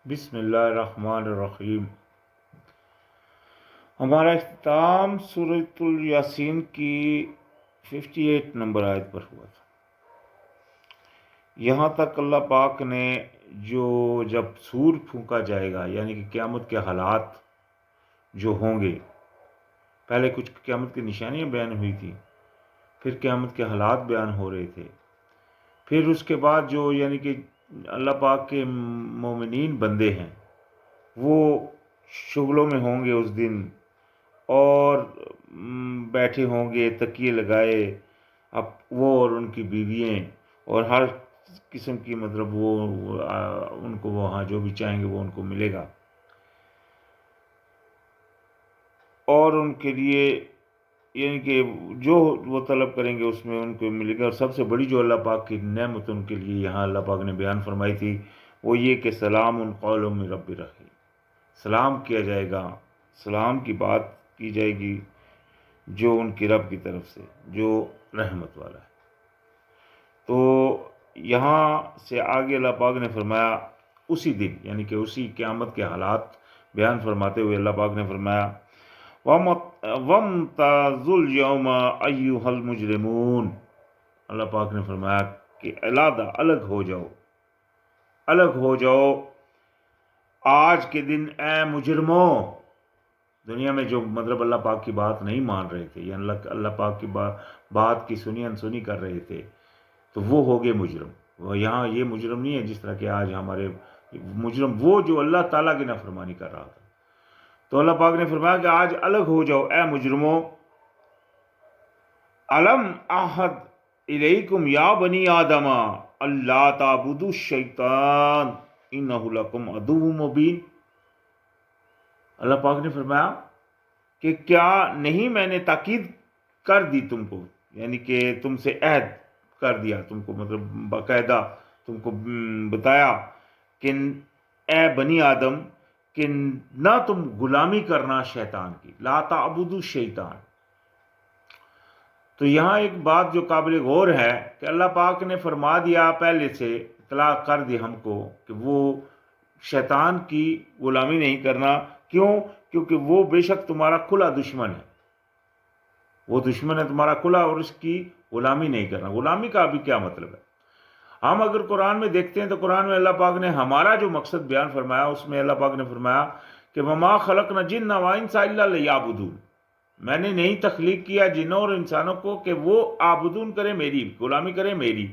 بسم اللہ الرحمن الرحیم۔ ہمارا اختتام سورۃ الیاسین کی 58 نمبر آیت پر ہوا تھا۔ یہاں تک اللہ پاک نے جب سور پھونکا جائے گا، یعنی کہ قیامت کے حالات جو ہوں گے، پہلے کچھ قیامت کی نشانیاں بیان ہوئی تھی، پھر قیامت کے حالات بیان ہو رہے تھے، پھر اس کے بعد جو یعنی کہ اللہ پاک کے مومنین بندے ہیں وہ شغلوں میں ہوں گے اس دن، اور بیٹھے ہوں گے تکیے لگائے، اب وہ اور ان کی بیوییں اور ہر قسم کی مطلب وہ ان کو وہاں جو بھی چاہیں گے وہ ان کو ملے گا، اور ان کے لیے یعنی کہ جو وہ طلب کریں گے اس میں ان کو ملے گا۔ اور سب سے بڑی جو اللہ پاک کی نعمت ان کے لیے یہاں اللہ پاک نے بیان فرمائی تھی وہ یہ کہ سلام قول من رب رحیم، سلام کیا جائے گا، سلام کی بات کی جائے گی جو ان کی رب کی طرف سے جو رحمت والا ہے۔ تو یہاں سے آگے اللہ پاک نے فرمایا اسی دن، یعنی کہ اسی قیامت کے حالات بیان فرماتے ہوئے اللہ پاک نے فرمایا وَامْتَازُوا الْيَوْمَ أَيُّهَا الْمُجْرِمُونَ، اللہ پاک نے فرمایا کہ علیحدہ الگ ہو جاؤ، الگ ہو جاؤ آج کے دن اے مجرموں۔ دنیا میں جو مطلب اللہ پاک کی بات نہیں مان رہے تھے یا اللہ پاک کی بات کی سنی انسنی کر رہے تھے تو وہ ہو گئے مجرم۔ وہ یہاں یہ مجرم نہیں ہے جس طرح کہ آج ہمارے مجرم وہ جو اللہ تعالیٰ کی نافرمانی کر رہا تھا۔ تو اللہ پاک نے فرمایا کہ آج الگ ہو جاؤ اے مجرموں۔ الم احد الیکم یا بنی آدم اللہ تعبدوا الشیطان انہ لکم عدو مبین۔ اللہ پاک نے فرمایا کہ کیا نہیں میں نے تاکید کر دی تم کو، یعنی کہ تم سے عہد کر دیا تم کو، مطلب باقاعدہ تم کو بتایا کہ اے بنی آدم کہ نہ تم غلامی کرنا شیطان کی، لا تعبدوا الشیطان۔ تو یہاں ایک بات جو قابل غور ہے کہ اللہ پاک نے فرما دیا، پہلے سے اطلاع کر دی ہم کو کہ وہ شیطان کی غلامی نہیں کرنا۔ کیوں؟ کیونکہ وہ بے شک تمہارا کھلا دشمن ہے، وہ دشمن ہے تمہارا کھلا، اور اس کی غلامی نہیں کرنا۔ غلامی کا ابھی کیا مطلب ہے؟ ہم اگر قرآن میں دیکھتے ہیں تو قرآن میں اللہ پاک نے ہمارا جو مقصد بیان فرمایا اس میں اللہ پاک نے فرمایا کہ وَمَا خَلَقْنَا الْجِنَّ وَالْإِنسَ إِلَّا لِيَعْبُدُونَ، میں نے نہیں تخلیق کیا جنوں اور انسانوں کو کہ وہ عابدون کریں، میری غلامی کریں میری۔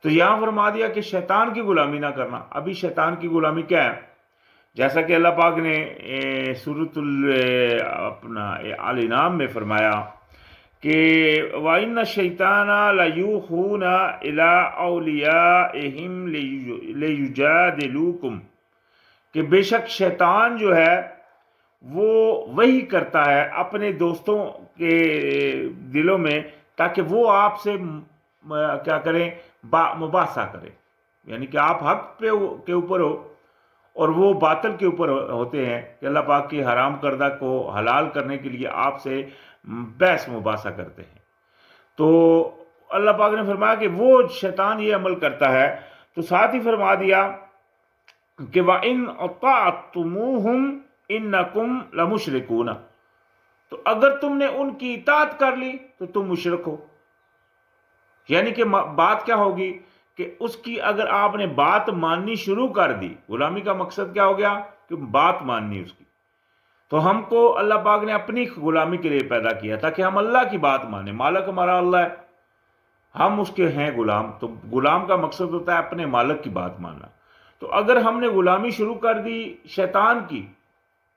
تو یہاں فرما دیا کہ شیطان کی غلامی نہ کرنا۔ ابھی شیطان کی غلامی کیا ہے؟ جیسا کہ اللہ پاک نے سورۃ الانعام میں فرمایا کہ وَإِنَّ الشَّيْطَانَ لَيُوحُونَ إِلَىٰ أَوْلِيَائِهِمْ لِيُجَادِلُوكُمْ، کہ بے شک شیطان جو ہے وہ وہی کرتا ہے اپنے دوستوں کے دلوں میں تاکہ وہ آپ سے کیا کریں، مباحثہ کریں، یعنی کہ آپ حق کے اوپر ہو اور وہ باطل کے اوپر ہوتے ہیں کہ اللہ پاک کی حرام کردہ کو حلال کرنے کے لیے آپ سے بحث مباحثہ کرتے ہیں۔ تو اللہ پاک نے فرمایا کہ وہ شیطان یہ عمل کرتا ہے، تو ساتھ ہی فرما دیا کہ وَإِنْ أَطَعْتُمُوهُمْ إِنَّكُمْ لَمُشْرِكُونَ، تو اگر تم نے ان کی اطاعت کر لی تو تم مشرک ہو۔ یعنی کہ بات کیا ہوگی کہ اس کی اگر آپ نے بات ماننی شروع کر دی، غلامی کا مقصد کیا ہو گیا کہ بات ماننی اس کی۔ تو ہم کو اللہ پاک نے اپنی غلامی کے لیے پیدا کیا تاکہ ہم اللہ کی بات مانیں، مالک ہمارا اللہ ہے، ہم اس کے ہیں غلام۔ تو غلام کا مقصد ہوتا ہے اپنے مالک کی بات ماننا۔ تو اگر ہم نے غلامی شروع کر دی شیطان کی،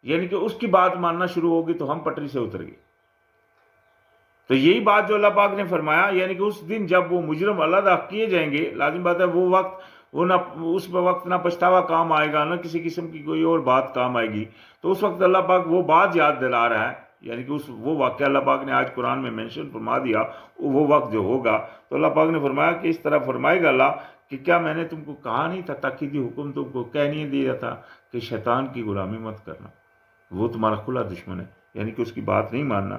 یعنی کہ اس کی بات ماننا شروع ہوگی تو ہم پٹری سے اتر گئے۔ تو یہی بات جو اللہ پاک نے فرمایا، یعنی کہ اس دن جب وہ مجرم علیحدہ کیے جائیں گے، لازم بات ہے وہ وقت اس وقت نہ پچھتاوا کام آئے گا، نہ کسی قسم کی کوئی اور بات کام آئے گی۔ تو اس وقت اللہ پاک وہ بات یاد دلا رہا ہے، یعنی کہ وہ واقعہ اللہ پاک نے آج قرآن میں مینشن فرما دیا، وہ وقت جو ہوگا تو اللہ پاک نے فرمایا کہ اس طرح فرمائے گا اللہ کہ کیا میں نے تم کو کہا نہیں تھا، تاکیدی حکم تم کو کہہ نہیں دیا تھا کہ شیطان کی غلامی مت کرنا، وہ تمہارا کھلا دشمن ہے، یعنی کہ اس کی بات نہیں ماننا۔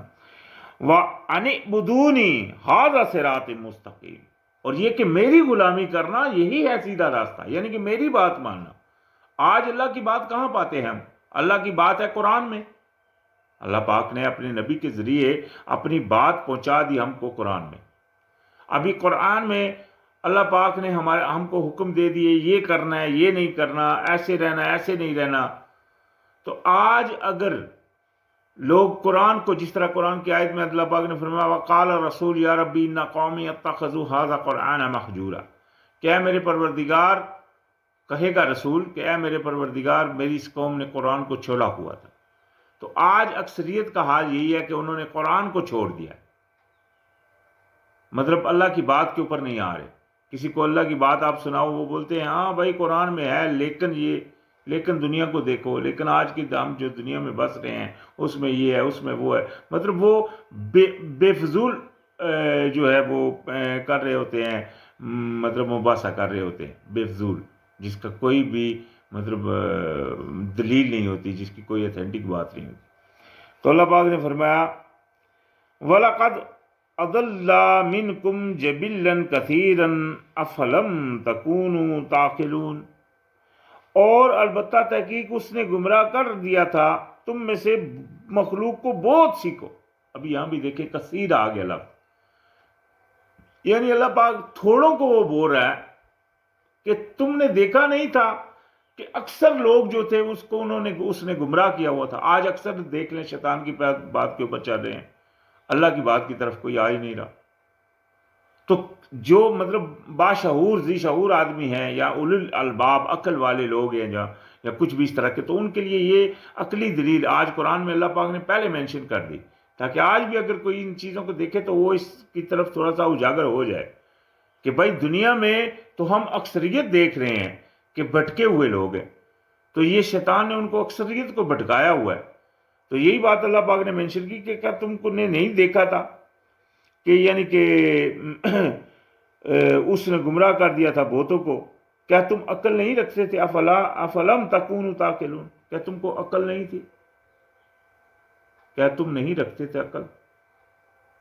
وَأَنِ اعْبُدُونِي هَٰذَا صِرَاطٌ مُّسْتَقِيمٌ، اور یہ کہ میری غلامی کرنا یہی ہے سیدھا راستہ، یعنی کہ میری بات ماننا۔ آج اللہ کی بات کہاں پاتے ہیں ہم؟ اللہ کی بات ہے قرآن میں. اللہ پاک نے اپنے نبی کے ذریعے اپنی بات پہنچا دی ہم کو قرآن میں. ابھی قرآن میں اللہ پاک نے ہم کو حکم دے دیے یہ کرنا ہے، یہ نہیں کرنا، ایسے رہنا، ایسے نہیں رہنا. تو آج اگر لوگ قرآن کو جس طرح قرآن کی آیت میں اللہ پاک نے فرمایا وقال رسول یا ربی ان قومی اتخذوا ھذا قرآن مہجورا، کہ اے میرے پروردگار، کہے گا رسول کہ اے میرے پروردگار میری اس قوم نے قرآن کو چھوڑا ہوا تھا. تو آج اکثریت کا حال یہی ہے کہ انہوں نے قرآن کو چھوڑ دیا، مطلب اللہ کی بات کے اوپر نہیں آ رہے. کسی کو اللہ کی بات آپ سناؤ، وہ بولتے ہیں ہاں بھائی قرآن میں ہے لیکن دنیا کو دیکھو، لیکن آج کی ہم جو دنیا میں بس رہے ہیں اس میں یہ ہے، اس میں وہ ہے. مطلب وہ بے فضول جو ہے وہ کر رہے ہوتے ہیں، مطلب مباحثہ کر رہے ہوتے ہیں بے فضول، جس کا کوئی بھی مطلب دلیل نہیں ہوتی، جس کی کوئی اتھینٹک بات نہیں ہوتی. تو اللہ پاک نے فرمایا وَلَقَدْ أَضَلَّ مِنْكُمْ جِبِلًّا كَثِيرًا أَفَلَمْ تَكُونُوا تَعْقِلُونَ، اور البتہ تحقیق اس نے گمراہ کر دیا تھا تم میں سے مخلوق کو بہت سی کو. ابھی یہاں بھی دیکھیں کثیر آ گیا لفظ، یعنی اللہ پاک تھوڑوں کو وہ بول رہا ہے کہ تم نے دیکھا نہیں تھا کہ اکثر لوگ جو تھے اس نے گمراہ کیا ہوا تھا. آج اکثر دیکھ لیں شیطان کی بات کے اوپر چل رہے ہیں، اللہ کی بات کی طرف کوئی آ ہی نہیں رہا. تو جو مطلب باشعور ذی شعور آدمی ہیں یا اولو الالباب عقل والے لوگ ہیں یا کچھ بھی اس طرح کے، تو ان کے لیے یہ عقلی دلیل آج قرآن میں اللہ پاک نے پہلے مینشن کر دی، تاکہ آج بھی اگر کوئی ان چیزوں کو دیکھے تو وہ اس کی طرف تھوڑا سا اجاگر ہو جائے کہ بھائی دنیا میں تو ہم اکثریت دیکھ رہے ہیں کہ بھٹکے ہوئے لوگ ہیں، تو یہ شیطان نے ان کو اکثریت کو بھٹکایا ہوا ہے. تو یہی بات اللہ پاک نے مینشن کی کہ کیا تم کو نے نہیں دیکھا تھا کہ یعنی کہ اس نے گمراہ کر دیا تھا بہتوں کو، کیا تم عقل نہیں رکھتے تھے؟ افلم تکونوا تعقلون، کیا تم کو عقل نہیں تھی؟ کیا تم نہیں رکھتے تھے عقل؟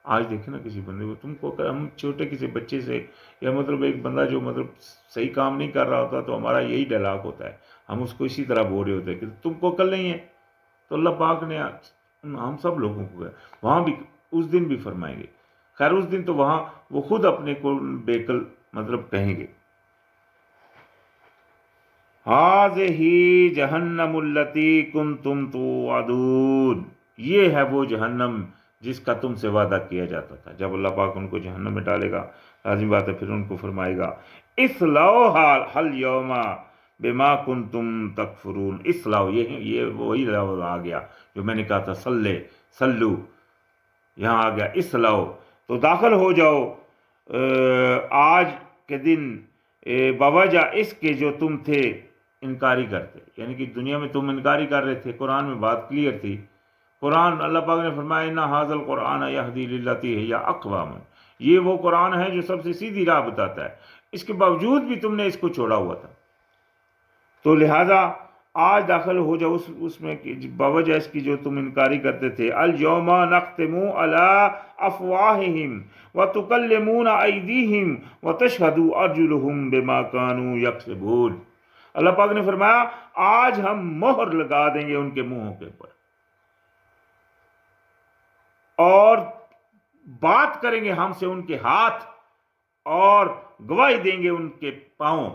آج دیکھیں نا کسی بندے کو، تم کو ہم چھوٹے کسی بچے سے یا مطلب ایک بندہ جو مطلب صحیح کام نہیں کر رہا ہوتا تو ہمارا یہی ڈائلاگ ہوتا ہے، ہم اس کو اسی طرح بول رہے ہوتے ہیں کہ تم کو عقل نہیں ہے. تو اللہ پاک نے ہم سب لوگوں کو وہاں بھی اس دن بھی فرمائیں گے. خیر اس دن تو وہاں وہ خود اپنے کو بے عقل مطلب کہیں گے. ہذہ جہنم التی کنتم توعدون، یہ ہے وہ جہنم جس کا تم سے وعدہ کیا جاتا تھا. جب اللہ پاک ان کو جہنم میں ڈالے گا، لازمی بات ہے پھر ان کو فرمائے گا اصلوھا اليوم بما کنتم تکفرون. اصلو، یہ وہی لفظ آ گیا جو میں نے کہا تھا سلو، یہاں آ گیا اصلو. تو داخل ہو جاؤ آج کے دن بوجہ اس کے جو تم تھے انکاری کرتے، یعنی کہ دنیا میں تم انکاری کر رہے تھے. قرآن میں بات کلیئر تھی. قرآن اللہ پاک نے فرمایا اِنَّ هَٰذَا الْقُرْآنَ يَهْدِي لِلَّتِي هِیَ أَقْوَمُ، یہ وہ قرآن ہے جو سب سے سیدھی راہ بتاتا ہے. اس کے باوجود بھی تم نے اس کو چھوڑا ہوا تھا. تو لہٰذا آج داخل ہو جاؤ اس میں باوجہ اس کی جو تم انکاری کرتے تھے. الْيَوْمَ نَخْتِمُ عَلَىٰ أَفْوَاهِهِمْ وَتُكَلِّمُونَ أَيْدِيهِمْ وَتَشْهَدُ أَرْجُلُهُمْ بِمَا كَانُوا يَكْسِبُونَ. اللہ پاک نے فرمایا آج ہم مہر لگا دیں گے ان کے منہوں کے اوپر، اور بات کریں گے ہم سے ان کے ہاتھ، اور گواہی دیں گے ان کے پاؤں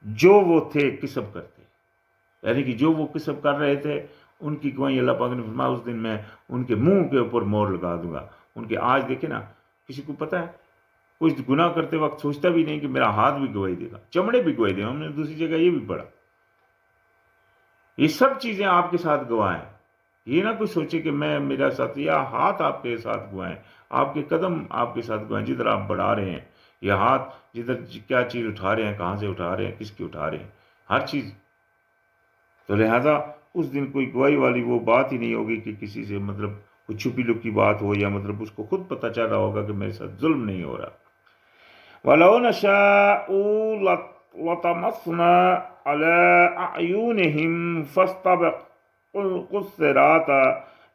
جو وہ تھے کسب کرتے، یعنی کہ جو وہ کسب کر رہے تھے ان کی گواہی اللہ پاک نے فرمایا اس دن میں ان کے منہ کے اوپر مہر لگا دوں گا. ان کے آج دیکھیں نا کسی کو پتہ ہے کچھ گناہ کرتے وقت سوچتا بھی نہیں کہ میرا ہاتھ بھی گواہی دے گا، چمڑے بھی گواہی دے گا. ہم نے دوسری جگہ یہ بھی پڑھا. یہ سب چیزیں آپ کے ساتھ گواہ ہیں. یہ نہ کوئی سوچے کہ میں میرا ساتھ، یا ہاتھ آپ کے ساتھ گواہ ہیں، آپ کے قدم آپ کے ساتھ گواہ ہیں. جدھر آپ بڑھا رہے ہیں یا ہاتھ جدھر کیا چیز اٹھا رہے ہیں، کہاں سے اٹھا رہے ہیں، کس کی اٹھا رہے ہیں، ہر چیز. تو لہذا اس دن کوئی گواہی والی وہ بات ہی نہیں ہوگی کہ کسی سے مطلب کوئی چھپی لکی بات ہو، یا مطلب اس کو خود پتہ چل رہا ہوگا کہ میرے ساتھ ظلم نہیں ہو رہا. وَلَوْ نَشَاءُ لَطَمَسْنَا عَلَىٰ أَعْيُنِهِمْ فَاسْتَبَقُوا الصِّرَاطَ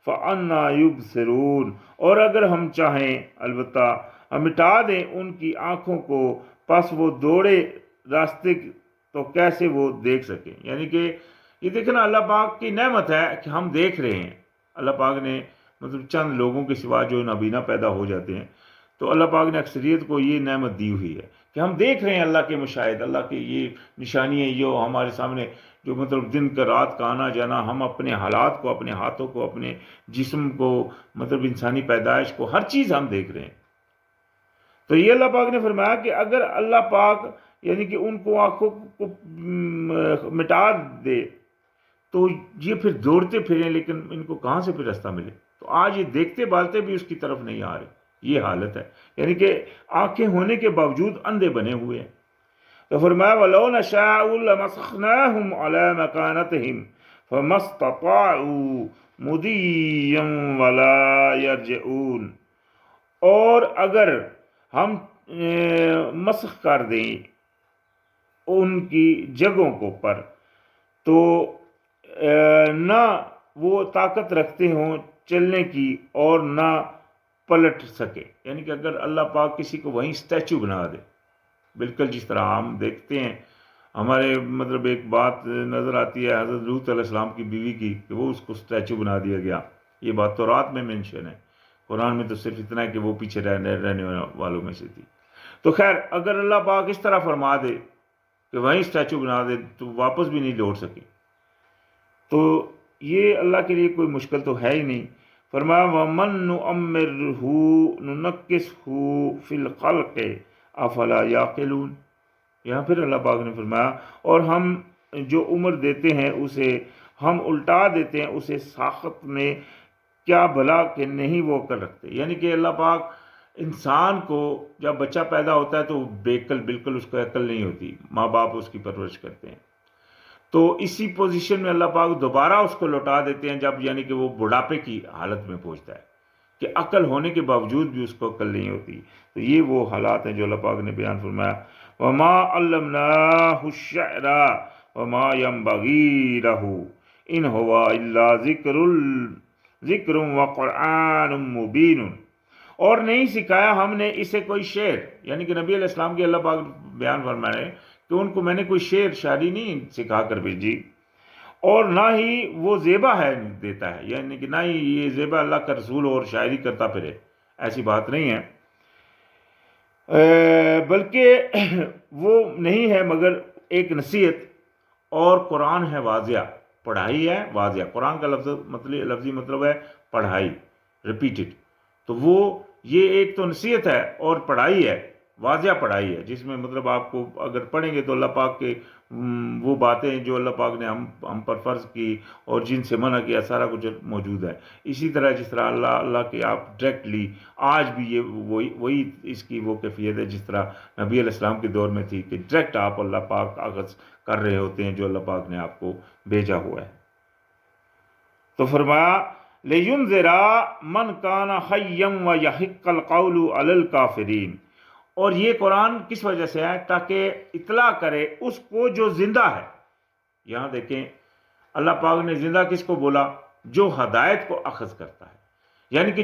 فَأَنَّىٰ يُبْصِرُونَ. اور اگر ہم چاہیں البتہ ہم مٹا دیں ان کی آنکھوں کو، پس وہ دوڑے راستے تو کیسے وہ دیکھ سکیں. یعنی کہ یہ دیکھنا اللہ پاک کی نعمت ہے کہ ہم دیکھ رہے ہیں. اللہ پاک نے مطلب چند لوگوں کے سوا جو نابینا پیدا ہو جاتے ہیں، تو اللہ پاک نے اکثریت کو یہ نعمت دی ہوئی ہے کہ ہم دیکھ رہے ہیں اللہ کے مشاہد، اللہ کی یہ نشانی ہے جو ہمارے سامنے، جو مطلب دن کا رات کا آنا جانا، ہم اپنے حالات کو، اپنے ہاتھوں کو، اپنے جسم کو، مطلب انسانی پیدائش کو، ہر چیز ہم دیکھ رہے ہیں. تو یہ اللہ پاک نے فرمایا کہ اگر اللہ پاک یعنی کہ ان کو آنکھوں کو مٹا دے تو یہ پھر دوڑتے پھریں، لیکن ان کو کہاں سے پھر راستہ ملے. تو آج یہ دیکھتے بالتے بھی اس کی طرف نہیں آ رہے. یہ حالت ہے، یعنی کہ آنکھیں ہونے کے باوجود اندھے بنے ہوئے ہیں. تو فرمایا وَلَوْ نَشَاءُ لَمَسَخْنَاهُمْ عَلَى مَكَانَتِهِمْ فَمَا اسْتَطَاعُوا مُضِيًّا وَلَا يَرْجِعُونَ. اور اگر ہم مسخ کر دیں ان کی جگہوں کو پر، تو نہ وہ طاقت رکھتے ہوں چلنے کی اور نہ پلٹ سکے. یعنی کہ اگر اللہ پاک کسی کو وہیں اسٹیچو بنا دے، بالکل جس طرح ہم دیکھتے ہیں ہمارے مطلب ایک بات نظر آتی ہے حضرت لوط علیہ السلام کی بیوی کی کہ وہ اس کو اسٹیچو بنا دیا گیا. یہ بات تو رات میں مینشن ہے، قرآن میں تو صرف اتنا ہے کہ وہ پیچھے رہنے والوں میں سے تھی. تو خیر اگر اللہ پاک اس طرح فرما دے کہ وہیں اسٹیچو بنا دے تو واپس بھی نہیں لوٹ سکے، تو یہ اللہ کے لیے کوئی مشکل تو ہے ہی نہیں. فرمایا وَمَن نُعَمِّرْهُ نُنَكِّسْهُ فِي الْخَلْقِ أَفَلَا يَعْقِلُونَ. یہاں پھر اللہ پاک نے فرمایا اور ہم جو عمر دیتے ہیں اسے ہم الٹا دیتے ہیں اسے ساخت میں، کیا بھلا کہ نہیں وہ عقل رکھتے. یعنی کہ اللہ پاک انسان کو جب بچہ پیدا ہوتا ہے تو بالکل اس کو عقل نہیں ہوتی، ماں باپ اس کی پرورش کرتے ہیں، تو اسی پوزیشن میں اللہ پاک دوبارہ اس کو لوٹا دیتے ہیں جب یعنی کہ وہ بڑھاپے کی حالت میں پہنچتا ہے کہ عقل ہونے کے باوجود بھی اس کو عقل نہیں ہوتی. تو یہ وہ حالات ہیں جو اللہ پاک نے بیان فرمایا. وَمَا عَلَّمْنَاهُ الشِّعْرَ وَمَا يَنبَغِي لَهُ إِنْ هُوَ إِلَّا ذِكْرٌ وَقُرْآنٌ مُبِينٌ. اور نہیں سکھایا ہم نے اسے کوئی شعر. یعنی کہ نبی علیہ السلام کی اللہ پاک بیان فرما رہے ہیں کہ ان کو میں نے کوئی شعر شاعری نہیں سکھا کر بھیجی، اور نہ ہی وہ زیبا ہے دیتا ہے. یعنی کہ نہ ہی یہ زیبا اللہ کا رسول اور شاعری کرتا پھرے، ایسی بات نہیں ہے، بلکہ وہ نہیں ہے مگر ایک نصیحت. اور قرآن ہے واضح، پڑھائی ہے واضح. قرآن کا لفظی مطلب ہے پڑھائی، ریپیٹڈ. تو وہ یہ ایک تو نصیحت ہے اور پڑھائی ہے، واضح پڑھائی ہے، جس میں مطلب آپ کو اگر پڑھیں گے تو اللہ پاک کے وہ باتیں جو اللہ پاک نے ہم پر فرض کی اور جن سے منع کیا سارا کچھ موجود ہے. اسی طرح جس طرح اللہ کے آپ ڈائریکٹلی آج بھی یہ وہی اس کی وہ کیفیت ہے جس طرح نبی علیہ السلام کے دور میں تھی کہ ڈائریکٹ آپ اللہ پاک اخذ کر رہے ہوتے ہیں جو اللہ پاک نے آپ کو بھیجا ہوا ہے. تو فرمایا لِيُنذِرَ مَنْ كَانَ حَيًّا وَيَحِقَّ الْقَوْلُ عَلَى الْكَافِرِينَ. اور یہ قرآن کس وجہ سے ہے؟ تاکہ اطلاع کرے اس کو جو زندہ ہے. یہاں دیکھیں اللہ پاک نے زندہ کس کو بولا؟ جو ہدایت کو اخذ کرتا ہے. یعنی کہ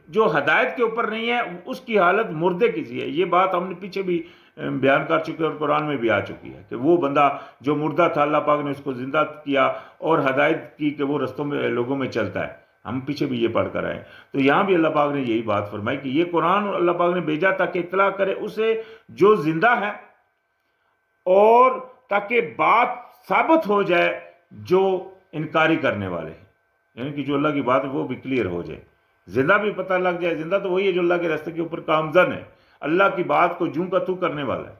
جو ہدایت کے اوپر نہیں ہے اس کی حالت مردے کی سی ہے. یہ بات ہم نے پیچھے بھی بیان کر چکے اور قرآن میں بھی آ چکی ہے کہ وہ بندہ جو مردہ تھا اللہ پاک نے اس کو زندہ کیا اور ہدایت کی کہ وہ رستوں میں لوگوں میں چلتا ہے. ہم پیچھے بھی یہ پڑھ کر آئے. تو یہاں بھی اللہ پاک نے یہی بات فرمائی کہ یہ قرآن اللہ پاک نے بھیجا تاکہ اطلاع کرے اسے جو زندہ ہے، اور تاکہ بات ثابت ہو جائے جو انکاری کرنے والے ہیں. یعنی کہ جو اللہ کی بات ہے وہ بھی کلیئر ہو جائے، زندہ بھی پتہ لگ جائے. زندہ تو وہی ہے جو اللہ کے راستے کے اوپر کامزن ہے، اللہ کی بات کو جوں کا تو کرنے والا ہے.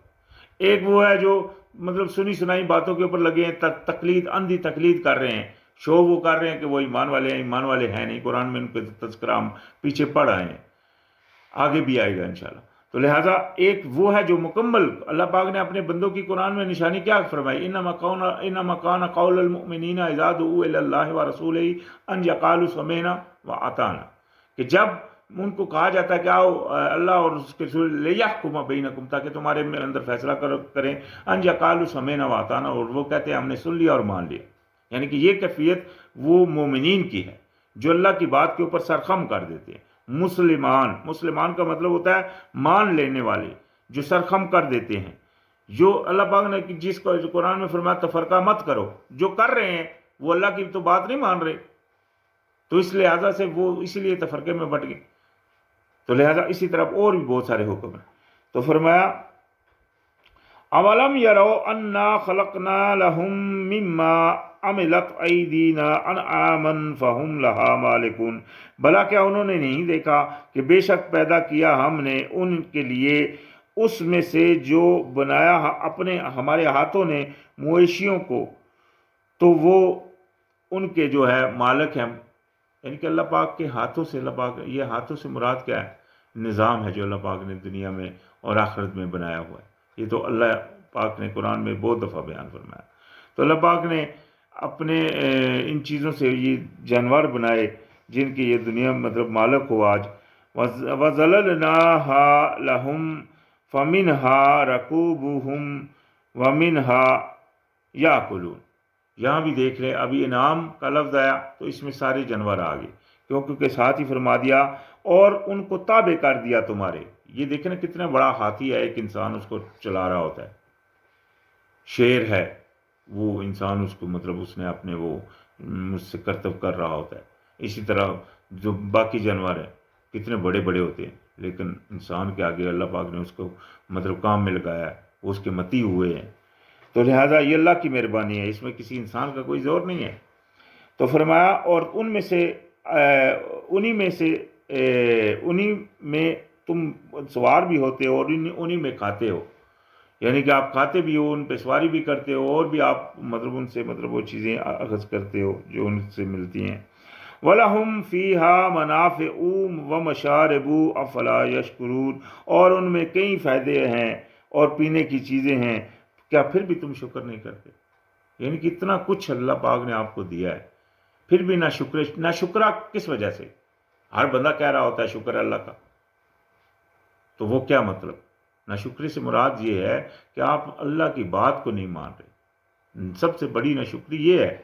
ایک وہ ہے جو مطلب سنی سنائی باتوں کے اوپر لگے ہیں، تقلید، اندھی تقلید کر رہے ہیں، شو وہ کر رہے ہیں کہ وہ ایمان والے ہیں، ایمان والے ہیں نہیں. قرآن میں ان کے تذکرہ ہم پیچھے پڑھ آئے ہیں، آگے بھی آئے گا انشاءاللہ. تو لہٰذا ایک وہ ہے جو مکمل اللہ پاک نے اپنے بندوں کی قرآن میں نشانی کیا فرمائی؟ انما کان قول المؤمنین اذا دعوا الی اللہ ورسولہ ان یقولوا سمعنا واطعنا. کہ جب ان کو کہا جاتا ہے کہ آؤ اللہ اور اس کے رسول لیحکم بینکم، تاکہ تمہارے اندر فیصلہ کریں، ان یقولوا سمعنا واطعنا، اور وہ کہتے ہیں ہم نے سن لیا اور مان لیا. یعنی کہ یہ کیفیت وہ مومنین کی ہے جو اللہ کی بات کے اوپر سرخم کر دیتے ہیں. مسلمان کا مطلب ہوتا ہے مان لینے والے، جو سرخم کر دیتے ہیں. جو اللہ پاک نے جس کو جو قرآن میں فرمایا تفرقہ مت کرو، جو کر رہے ہیں وہ اللہ کی تو بات نہیں مان رہے، تو اس لہٰذا سے وہ اسی لیے تفرقے میں بٹ گئے. تو لہٰذا اسی طرح اور بھی بہت سارے حکم ہیں. تو فرمایا اولم یرو انا خلقنا لهم مما عملت ایدینا انعاما فہم لہا مالکون، بھلا کیا انہوں نے نہیں دیکھا کہ بے شک پیدا کیا ہم نے ان کے لیے اس میں سے جو بنایا اپنے ہمارے ہاتھوں نے مویشیوں کو، تو وہ ان کے جو ہے مالک ہیں. یعنی کہ اللہ پاک کے ہاتھوں سے، اللہ پاک یہ ہاتھوں سے مراد کیا ہے؟ نظام ہے جو اللہ پاک نے دنیا میں اور آخرت میں بنایا ہوا ہے. یہ تو اللہ پاک نے قرآن میں بہت دفعہ بیان فرمایا. تو اللہ پاک نے اپنے ان چیزوں سے یہ جانور بنائے جن کی یہ دنیا مطلب مالک ہو آج. وَظَلَلْنَاهَا لَهُمْ فَمِنْهَا رَكُوبُهُمْ وَمِنْهَا يَأْكُلُونَ. یہاں بھی دیکھ رہے ابھی انعام کا لفظ آیا تو اس میں سارے جانور آ گئے، کیونکہ ساتھ ہی فرما دیا اور ان کو تابع کر دیا تمہارے. یہ دیکھیں نا کتنا بڑا ہاتھی ہے، ایک انسان اس کو چلا رہا ہوتا ہے. شیر ہے وہ انسان اس کو مطلب اس نے اپنے وہ مجھ سے کرتب کر رہا ہوتا ہے. اسی طرح جو باقی جانور ہیں کتنے بڑے بڑے ہوتے ہیں، لیکن انسان کے آگے اللہ پاک نے اس کو مطلب کام میں لگایا ہے، وہ اس کے متی ہوئے ہیں. تو لہٰذا یہ اللہ کی مہربانی ہے، اس میں کسی انسان کا کوئی زور نہیں ہے. تو فرمایا اور ان میں سے انہی میں تم سوار بھی ہوتے ہو اور انہی میں کھاتے ہو. یعنی کہ آپ کھاتے بھی ہو، ان پہ سواری بھی کرتے ہو، اور بھی آپ مطلب ان سے مطلب وہ چیزیں اخذ کرتے ہو جو ان سے ملتی ہیں. وَلَهُمْ فِيهَا مَنَافِعُ وَمَشَارِبُ أَفَلَا يَشْكُرُونَ، اور ان میں کئی فائدے ہیں اور پینے کی چیزیں ہیں، کیا پھر بھی تم شکر نہیں کرتے؟ یعنی کہ اتنا کچھ اللہ پاک نے آپ کو دیا ہے، پھر بھی نہ شکرہ کس وجہ سے؟ ہر بندہ کہہ رہا ہوتا ہے شکر اللہ کا، تو وہ کیا مطلب؟ نہ شکری سے مراد یہ ہے کہ آپ اللہ کی بات کو نہیں مان رہے. سب سے بڑی نہ شکری یہ ہے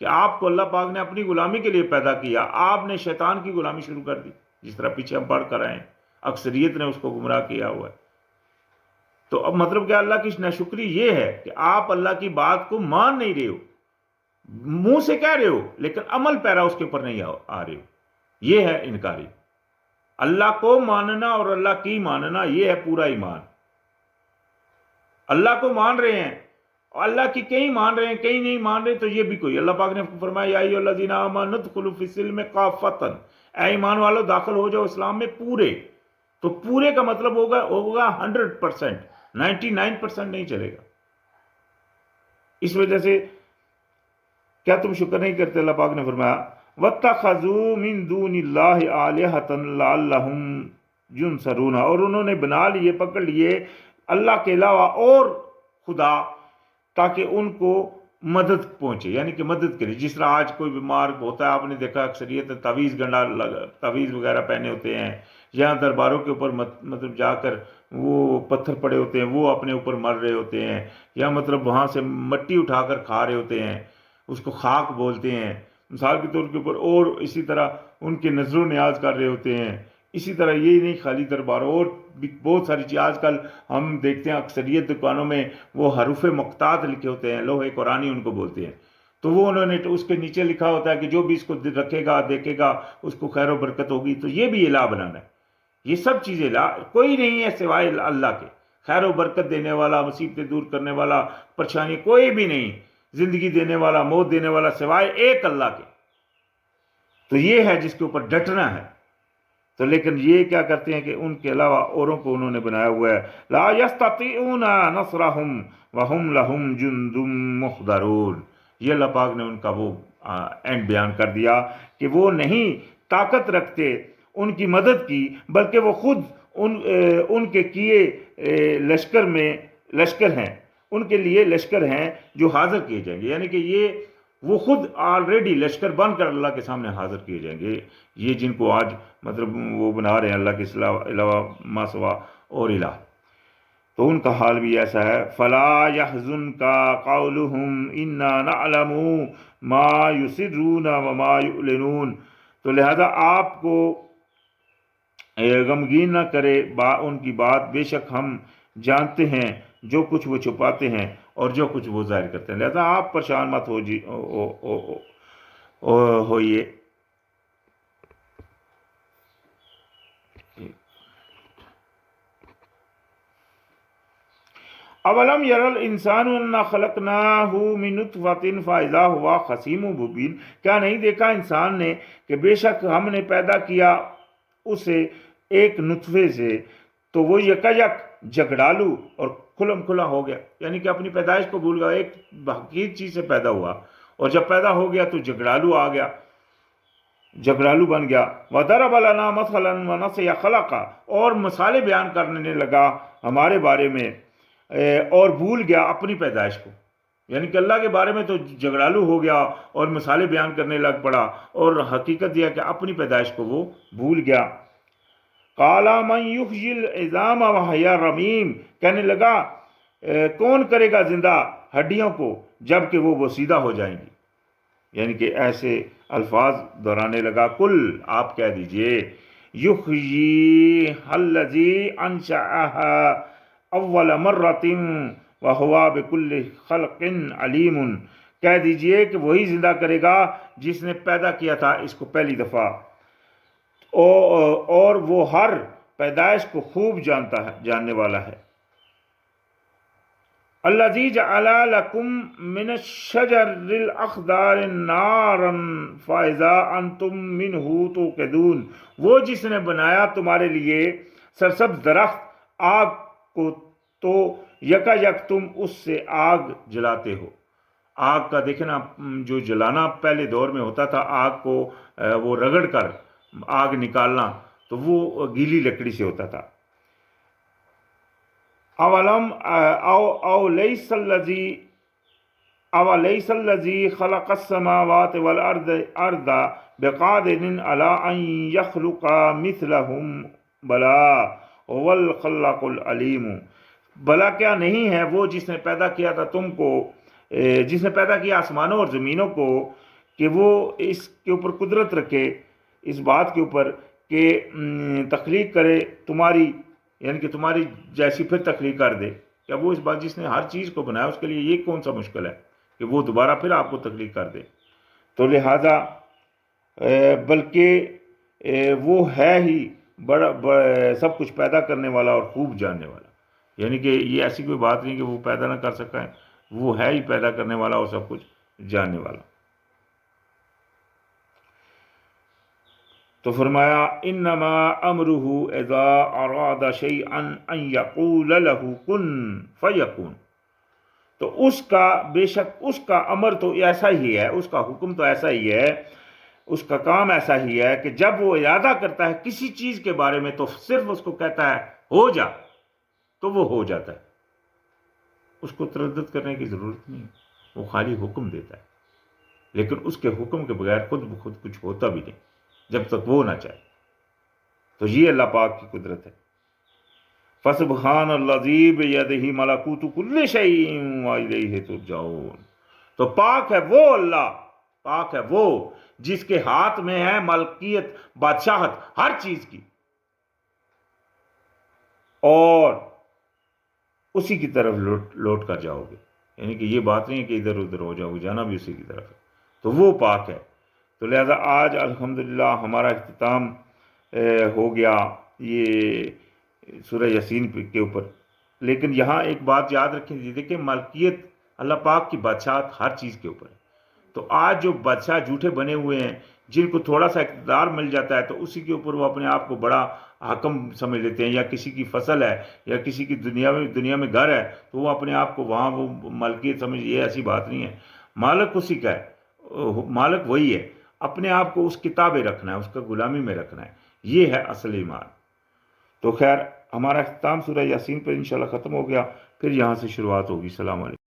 کہ آپ کو اللہ پاک نے اپنی غلامی کے لیے پیدا کیا، آپ نے شیطان کی غلامی شروع کر دی. جس طرح پیچھے ہم پڑھ کر آئے ہیں اکثریت نے اس کو گمراہ کیا ہوا ہے. تو اب مطلب کیا اللہ کی ناشکری یہ ہے کہ آپ اللہ کی بات کو مان نہیں رہے ہو، منہ سے کہہ رہے ہو لیکن عمل پیرا اس کے اوپر نہیں آ رہے ہو. یہ ہے انکاری. اللہ کو ماننا اور اللہ کی ماننا یہ ہے پورا ایمان. اللہ کو مان رہے ہیں اور اللہ کی کہیں مان رہے ہیں کہیں نہیں مان رہے، تو یہ بھی کوئی. اللہ پاک نے فرمایا یا ایھا الذین آمنوا ادخلوا فی السلم کافۃ، اے ایمان والو داخل ہو جاؤ اسلام میں پورے. تو پورے کا مطلب ہوگا 100%، 99% نہیں چلے گا. اس وجہ سے کیا تم شکر نہیں کرتے؟ اللہ پاک نے فرمایا وَاتَّخَذُوا مِن دُونِ اللَّهِ آلِهَةً لَعَلَّهُمْ يُنصَرُونَ، اور انہوں نے بنا لیے، پکڑ لیے اللہ کے علاوہ اور خدا تاکہ ان کو مدد پہنچے، یعنی کہ مدد کرے. جس طرح آج کوئی بیمار ہوتا ہے، آپ نے دیکھا اکثریت تعویذ گنڈا تعویذ وغیرہ پہنے ہوتے ہیں، یہاں درباروں کے اوپر مطلب جا کر وہ پتھر پڑے ہوتے ہیں، وہ اپنے اوپر مر رہے ہوتے ہیں، یا مطلب وہاں سے مٹی اٹھا کر کھا رہے ہوتے ہیں، اس کو خاک بولتے ہیں مثال کے طور کے اوپر، اور اسی طرح ان کے نظر و نیاز کر رہے ہوتے ہیں. اسی طرح یہی نہیں خالی درباروں، اور بھی بہت ساری چیز آج کل ہم دیکھتے ہیں اکثریت دکانوں میں وہ حروف مقطعات لکھے ہوتے ہیں، لوح قرآنی ان کو بولتے ہیں. تو وہ انہوں نے اس کے نیچے لکھا ہوتا ہے کہ جو بھی اس کو رکھے گا دیکھے گا اس کو خیر و برکت ہوگی. تو یہ بھی الہ بنانا ہے. یہ سب چیزیں کوئی نہیں ہے سوائے اللہ کے. خیر و برکت دینے والا، مصیبتیں دور کرنے والا، پریشانی کوئی بھی نہیں، زندگی دینے والا، موت دینے والا سوائے ایک اللہ کے. تو یہ ہے جس کے اوپر ڈٹنا ہے. تو لیکن یہ کیا کرتے ہیں کہ ان کے علاوہ اوروں کو انہوں نے بنایا ہوا ہے. لا یستطیعون نصرہم وہم لہم جند محضرون. یہ اللہ پاک نے ان کا وہ اینڈ بیان کر دیا کہ وہ نہیں طاقت رکھتے ان کی مدد کی، بلکہ وہ خود ان کے کیے لشکر ہیں، ان کے لیے لشکر ہیں جو حاضر کیے جائیں گے. یعنی کہ وہ خود آلریڈی لشکر بن کر اللہ کے سامنے حاضر کیے جائیں گے. یہ جن کو آج مطلب وہ بنا رہے ہیں اللہ کے علاوہ ما سوا اور الہ، تو ان کا حال بھی ایسا ہے. فَلَا يَحْزُنْكَ قَوْلُهُمْ إِنَّا نَعْلَمُ مَا يُسِرُّونَ وَمَا يُعْلِنُونَ. تو لہذا آپ کو غمگین نہ کرے ان کی بات، بے شک ہم جانتے ہیں جو کچھ وہ چھپاتے ہیں اور جو کچھ وہ ظاہر کرتے ہیں، لہذا آپ پریشان مت ہوئیے۔ اولم یر الانسان انا خلقناہ من نطفۃ فاذا ہوا خصیم مبین، کیا نہیں دیکھا انسان نے کہ بے شک ہم نے پیدا کیا اسے ایک نطفے سے تو وہ یکایک جھگڑالو اور کھلم کھلا ہو گیا، یعنی کہ اپنی پیدائش کو بھول گیا، ایک حقیقی چیز سے پیدا ہوا اور جب پیدا ہو گیا تو جھگڑالو آ گیا، جھگڑالو بن گیا۔ وَضَرَبَ لَنَا مَثَلًا وَنَسِيَ خَلَقَهُ، اور مثالیں بیان کرنے لگا ہمارے بارے میں اور بھول گیا اپنی پیدائش کو، یعنی کہ اللہ کے بارے میں تو جھگڑالو ہو گیا اور مثالیں بیان کرنے لگ پڑا اور حقیقت یہ کہ اپنی پیدائش کو وہ بھول گیا۔ قَالَ مَنْ يُحْيِي الْعِظَامَ وَهِيَ رَمِيمٌ، کہنے لگا کون کرے گا زندہ ہڈیوں کو جب کہ وہ بوسیدہ ہو جائیں گی، یعنی کہ ایسے الفاظ دہرانے لگا۔ کل آپ کہہ دیجئے یحییھا الذی انشأھا اول مرۃ وہو بکل خلق علیم، کہہ دیجئے کہ وہی زندہ کرے گا جس نے پیدا کیا تھا اس کو پہلی دفعہ، اور وہ ہر پیدائش کو خوب جانتا ہے، جاننے والا ہے۔ الذی جعل لکم من الشجر الاخضر نارا فاذا انتم منہ توقدون، وہ جس نے بنایا تمہارے لیے سرسبز درخت آگ کو تو یکایک تم اس سے آگ جلاتے ہو۔ آگ کا دیکھنا جو جلانا پہلے دور میں ہوتا تھا، آگ کو وہ رگڑ کر آگ نکالنا، تو وہ گیلی لکڑی سے ہوتا تھا۔ اولیس الذی خلق السماوات والارض بقادر علی ان یخلق مثلہم بلا هو الخلاق العلیم، بلا کیا نہیں ہے وہ جس نے پیدا کیا تھا تم کو، جس نے پیدا کیا آسمانوں اور زمینوں کو، کہ وہ اس کے اوپر قدرت رکھے، اس بات کے اوپر کہ تخلیق کرے تمہاری، یعنی کہ تمہاری جیسی پھر تخلیق کر دے۔ کیا وہ اس بات جس نے ہر چیز کو بنایا اس کے لیے یہ کون سا مشکل ہے کہ وہ دوبارہ پھر آپ کو تخلیق کر دے؟ تو لہذا بلکہ وہ ہے ہی بڑا سب کچھ پیدا کرنے والا اور خوب جاننے والا، یعنی کہ یہ ایسی کوئی بات نہیں کہ وہ پیدا نہ کر سکا ہے، وہ ہے ہی پیدا کرنے والا اور سب کچھ جاننے والا۔ تو فرمایا انما امرہ اذا اراد شیئا ان یقول له کن فیکون، تو اس کا بے شک اس کا امر تو ایسا ہی ہے، اس کا حکم تو ایسا ہی ہے، اس کا کام ایسا ہی ہے کہ جب وہ ارادہ کرتا ہے کسی چیز کے بارے میں تو صرف اس کو کہتا ہے ہو جا، تو وہ ہو جاتا ہے، اس کو تردد کرنے کی ضرورت نہیں، وہ خالی حکم دیتا ہے، لیکن اس کے حکم کے بغیر خود بخود کچھ ہوتا بھی نہیں جب تک وہ نہ چاہے۔ تو یہ اللہ پاک کی قدرت ہے۔ فسبحان الذی بیدہ ملکوت کل شیء والیہ ترجعون، تو پاک ہے وہ اللہ، پاک ہے وہ جس کے ہاتھ میں ہے ملکیت، بادشاہت ہر چیز کی، اور اسی کی طرف لوٹ کر جاؤ گے، یعنی کہ یہ بات نہیں ہے کہ ادھر ادھر ہو جاؤ گے، جانا بھی اسی کی طرف ہے، تو وہ پاک ہے۔ تو لہذا آج الحمدللہ ہمارا اختتام ہو گیا یہ سورہ یاسین کے اوپر، لیکن یہاں ایک بات یاد رکھیں، دیکھیں ملکیت اللہ پاک کی بادشاہت ہر چیز کے اوپر ہے۔ تو آج جو بادشاہ جھوٹے بنے ہوئے ہیں، جن کو تھوڑا سا اقتدار مل جاتا ہے تو اسی کے اوپر وہ اپنے آپ کو بڑا حاکم سمجھ لیتے ہیں، یا کسی کی فصل ہے یا کسی کی دنیا میں گھر ہے تو وہ اپنے آپ کو وہاں وہ ملکیت سمجھ، یہ ایسی بات نہیں ہے، مالک اسی کا ہے، مالک وہی ہے، اپنے آپ کو اس کتابیں رکھنا ہے، اس کا غلامی میں رکھنا ہے، یہ ہے اصل ایمان۔ تو خیر ہمارا اختتام سورہ یاسین پر انشاءاللہ ختم ہو گیا، پھر یہاں سے شروعات ہوگی۔ السلام علیکم۔